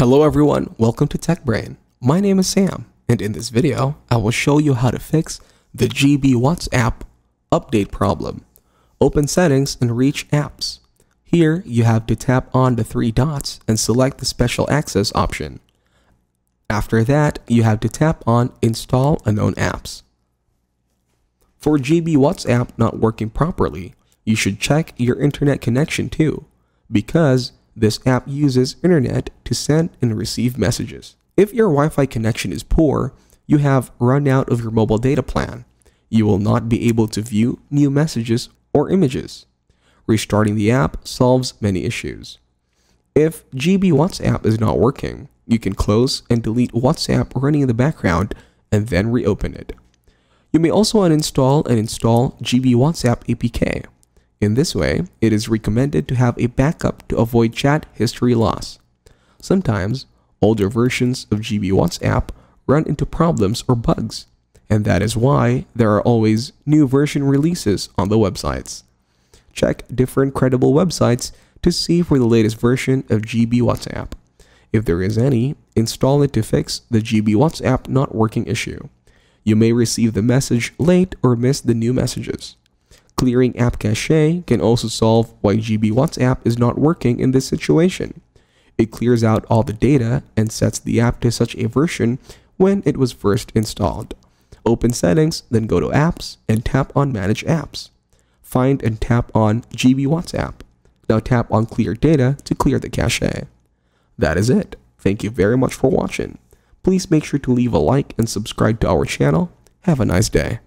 Hello everyone, welcome to TechBrain. My name is Sam, and in this video, I will show you how to fix the GB WhatsApp update problem. Open Settings and reach Apps. Here, you have to tap on the three dots and select the Special Access option. After that, you have to tap on Install Unknown Apps. For GB WhatsApp not working properly, you should check your internet connection too, because this app uses internet to send and receive messages. If your Wi-Fi connection is poor, you have run out of your mobile data plan. You will not be able to view new messages or images. Restarting the app solves many issues. If GB WhatsApp is not working, you can close and delete WhatsApp running in the background and then reopen it. You may also uninstall and install GB WhatsApp APK. In this way, it is recommended to have a backup to avoid chat history loss. Sometimes, older versions of GB WhatsApp run into problems or bugs, and that is why there are always new version releases on the websites. Check different credible websites to see for the latest version of GB WhatsApp. If there is any, install it to fix the GB WhatsApp not working issue. You may receive the message late or miss the new messages. Clearing app cache can also solve why GB WhatsApp is not working in this situation. It clears out all the data and sets the app to such a version when it was first installed. Open Settings, then go to Apps and tap on Manage Apps. Find and tap on GB WhatsApp. Now tap on Clear Data to clear the cache. That is it. Thank you very much for watching. Please make sure to leave a like and subscribe to our channel. Have a nice day.